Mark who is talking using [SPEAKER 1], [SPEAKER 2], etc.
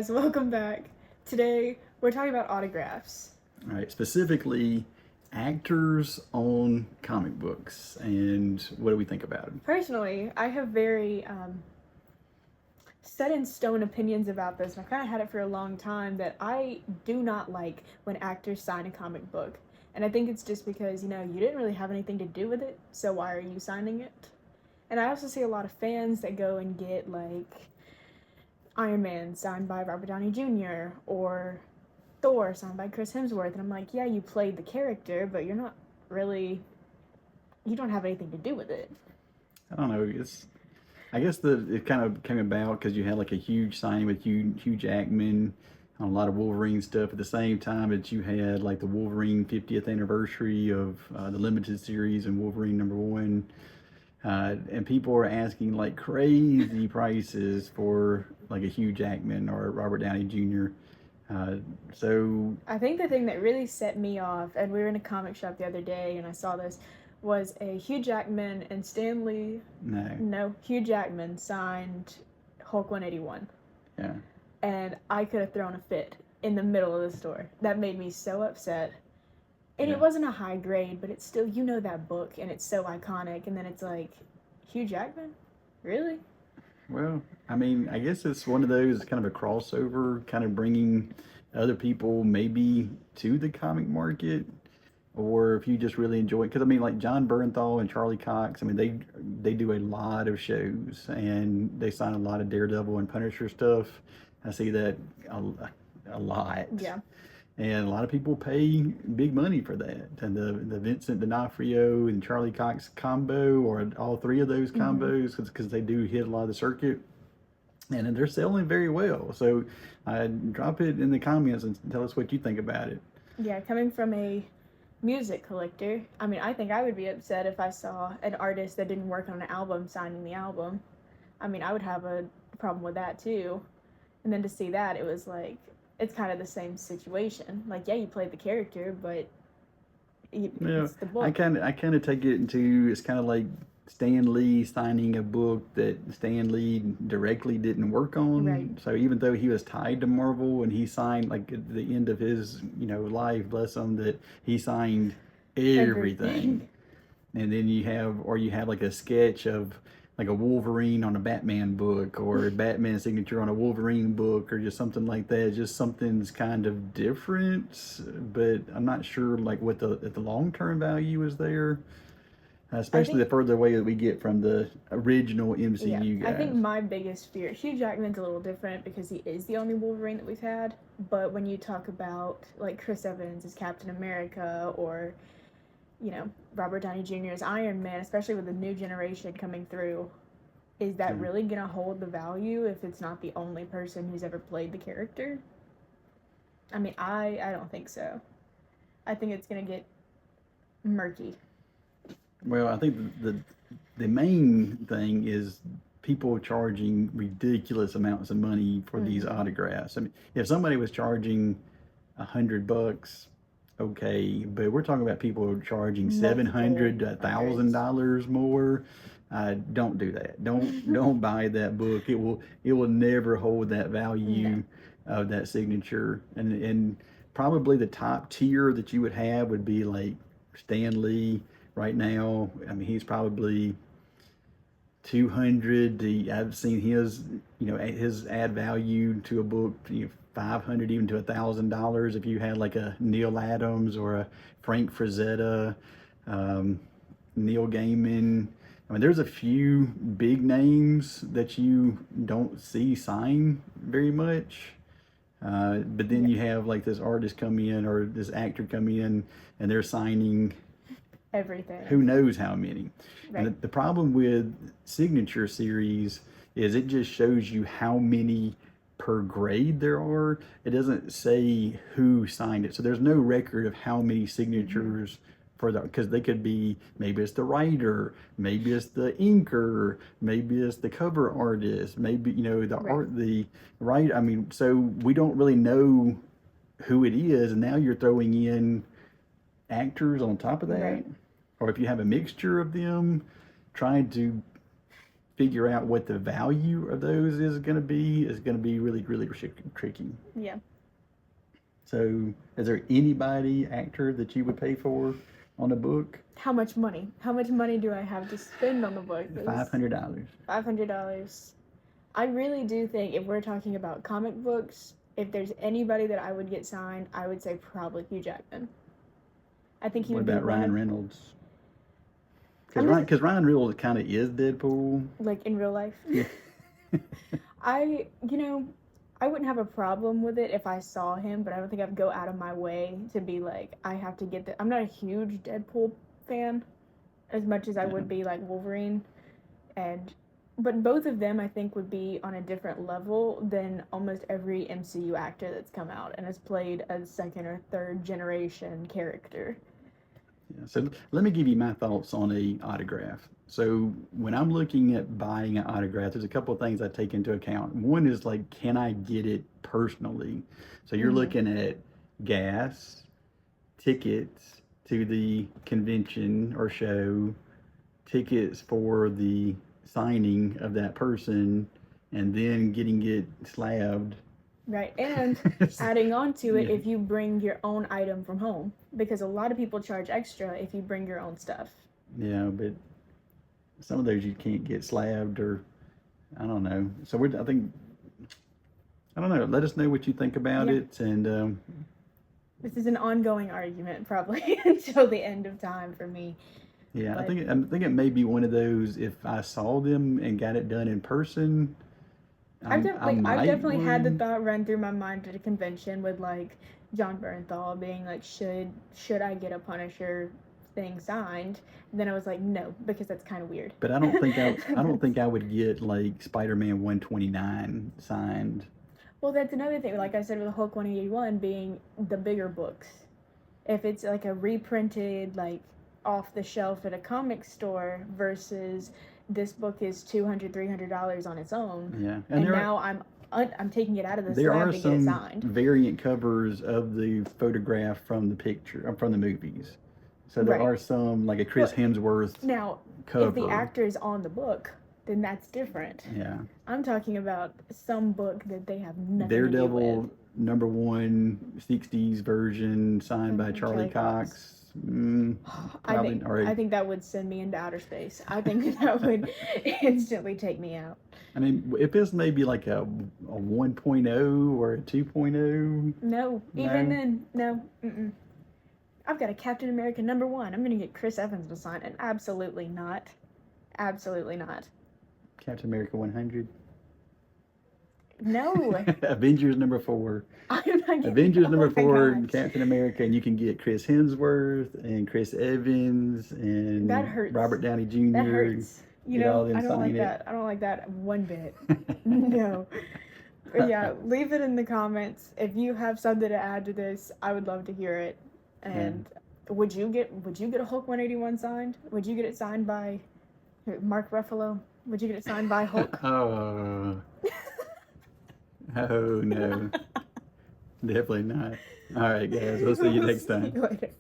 [SPEAKER 1] Guys, welcome back. Today we're talking about autographs.
[SPEAKER 2] All right, specifically actors on comic books, and what do we think about it?
[SPEAKER 1] Personally, I have very set in stone opinions about this, and I've kind of had it for a long time that I do not like when actors sign a comic book. And I think it's just because, you didn't really have anything to do with it, so why are you signing it? And I also see a lot of fans that go and get, like, Iron Man signed by Robert Downey Jr. or Thor signed by Chris Hemsworth, and I'm like, yeah, you played the character, but you don't have anything to do with it.
[SPEAKER 2] I don't know. I guess it kind of came about because you had like a huge signing with Hugh Jackman on a lot of Wolverine stuff at the same time that you had like the Wolverine 50th anniversary of the limited series and Wolverine #1. And people are asking like crazy prices for like a Hugh Jackman or Robert Downey Jr. So
[SPEAKER 1] I think the thing that really set me off, and we were in a comic shop the other day and I saw this, was a Hugh Jackman and Hugh Jackman signed Hulk 181.
[SPEAKER 2] Yeah.
[SPEAKER 1] And I could have thrown a fit in the middle of the store. That made me so upset. And It wasn't a high grade, but it's still, that book and it's so iconic. And then it's like, Hugh Jackman? Really?
[SPEAKER 2] Well, I mean, I guess it's one of those kind of a crossover, kind of bringing other people maybe to the comic market, or if you just really enjoy it. Because I mean, like Jon Bernthal and Charlie Cox, I mean, they do a lot of shows and they sign a lot of Daredevil and Punisher stuff. I see that a lot.
[SPEAKER 1] Yeah.
[SPEAKER 2] And a lot of people pay big money for that. And the Vincent D'Onofrio and Charlie Cox combo, or all three of those combos, because they do hit a lot of the circuit. And they're selling very well. So drop it in the comments and tell us what you think about it.
[SPEAKER 1] Yeah, coming from a music collector, I mean, I think I would be upset if I saw an artist that didn't work on an album signing the album. I mean, I would have a problem with that too. And then to see that, it was like, it's kind of the same situation. Like, yeah, you played the character, but it's the book.
[SPEAKER 2] I kind of take it into, it's kind of like Stan Lee signing a book that Stan Lee directly didn't work on.
[SPEAKER 1] Right.
[SPEAKER 2] So even though he was tied to Marvel and he signed, like at the end of his life, bless him, that he signed everything. And then you have like a sketch of like a Wolverine on a Batman book, or a Batman signature on a Wolverine book, or just something like that. Just something's kind of different, but I'm not sure like what the long-term value is there, especially the further away that we get from the original MCU guys.
[SPEAKER 1] I think my biggest fear, Hugh Jackman's a little different because he is the only Wolverine that we've had, but when you talk about like Chris Evans as Captain America, or Robert Downey Jr. as Iron Man, especially with the new generation coming through, is that really going to hold the value if it's not the only person who's ever played the character? I mean, I don't think so. I think it's going to get murky.
[SPEAKER 2] Well, I think the main thing is people charging ridiculous amounts of money for these autographs. I mean, if somebody was charging $100, okay, but we're talking about people charging $700 to $1,000 more. Don't do that. Don't buy that book. It will never hold that value of that signature. And probably the top tier that you would have would be like Stan Lee right now. I mean, he's probably 200. I've seen his add value to a book, $500 even to $1,000 if you had like a Neil Adams or a Frank Frazetta, Neil Gaiman. I mean, there's a few big names that you don't see sign very much, but then you have like this artist come in or this actor come in and they're signing
[SPEAKER 1] everything.
[SPEAKER 2] Who knows how many.
[SPEAKER 1] Right.
[SPEAKER 2] And the problem with signature series is it just shows you how many per grade there are. It doesn't say who signed it. So there's no record of how many signatures for that, because they could be, maybe it's the writer, maybe it's the inker, maybe it's the cover artist, maybe art, I mean, so we don't really know who it is, and now you're throwing in actors on top of that. Or if you have a mixture of them, trying to figure out what the value of those is going to be really, really tricky.
[SPEAKER 1] Yeah.
[SPEAKER 2] So, is there anybody, actor, that you would pay for on a book?
[SPEAKER 1] How much money? How much money do I have to spend on the book?
[SPEAKER 2] $500.
[SPEAKER 1] $500. I really do think if we're talking about comic books, if there's anybody that I would get signed, I would say probably Hugh Jackman. I think he
[SPEAKER 2] What
[SPEAKER 1] would
[SPEAKER 2] about
[SPEAKER 1] be
[SPEAKER 2] Ryan Reynolds? Because Ryan Reynolds kind of is Deadpool.
[SPEAKER 1] Like in real life.
[SPEAKER 2] Yeah.
[SPEAKER 1] I wouldn't have a problem with it if I saw him, but I don't think I'd go out of my way to be like, I have to get I'm not a huge Deadpool fan as much as I would be like Wolverine. But both of them, I think, would be on a different level than almost every MCU actor that's come out and has played a second or third generation character.
[SPEAKER 2] Yeah, so let me give you my thoughts on a autograph. So when I'm looking at buying an autograph, there's a couple of things I take into account. One is like, can I get it personally? So you're looking at gas, tickets to the convention or show, tickets for the signing of that person, and then getting it slabbed.
[SPEAKER 1] Right, and adding on to it, if you bring your own item from home, because a lot of people charge extra if you bring your own stuff.
[SPEAKER 2] Yeah, but some of those you can't get slabbed, or I don't know. So I don't know. Let us know what you think about it, and
[SPEAKER 1] this is an ongoing argument probably until the end of time for me.
[SPEAKER 2] Yeah, but I think it may be one of those. If I saw them and got it done in person,
[SPEAKER 1] I've definitely had the thought run through my mind at a convention with like Jon Bernthal being like, should I get a Punisher thing signed? And then I was like, no, because that's kind of weird.
[SPEAKER 2] But I don't think I would get like Spider-Man 129 signed.
[SPEAKER 1] Well, that's another thing. Like I said, with Hulk 181 being the bigger books, if it's like a reprinted like off the shelf at a comic store versus this book is $200-$300 on its own.
[SPEAKER 2] Yeah,
[SPEAKER 1] and now I'm taking it out of the slab to get it signed.
[SPEAKER 2] There are some variant covers of the photograph from the picture from the movies. So there are some like a Chris Hemsworth
[SPEAKER 1] now
[SPEAKER 2] cover.
[SPEAKER 1] If the actor is on the book, then that's different.
[SPEAKER 2] Yeah,
[SPEAKER 1] I'm talking about some book that they have nothing
[SPEAKER 2] Daredevil
[SPEAKER 1] to do with.
[SPEAKER 2] #1 60s version signed by Charlie Cox.
[SPEAKER 1] I think that would send me into outer space. I think that would instantly take me out.
[SPEAKER 2] I mean, if it's maybe like a 1.0 or a 2.0.
[SPEAKER 1] No, even then, no. I've got a Captain America #1. I'm going to get Chris Evans to sign it. Absolutely not. Absolutely not.
[SPEAKER 2] Captain America 100.
[SPEAKER 1] No.
[SPEAKER 2] Avengers #4.
[SPEAKER 1] I'm not
[SPEAKER 2] Avengers #4, Captain America, and you can get Chris Hemsworth and Chris Evans and
[SPEAKER 1] that hurts.
[SPEAKER 2] Robert Downey Jr.
[SPEAKER 1] That hurts. You know, I don't like
[SPEAKER 2] it.
[SPEAKER 1] that. I don't like that one bit. No. But yeah, leave it in the comments. If you have something to add to this, I would love to hear it. And would you get a Hulk 181 signed? Would you get it signed by Mark Ruffalo? Would you get it signed by Hulk?
[SPEAKER 2] Oh no. Definitely not. All right, guys. We'll see you next time.
[SPEAKER 1] See you later.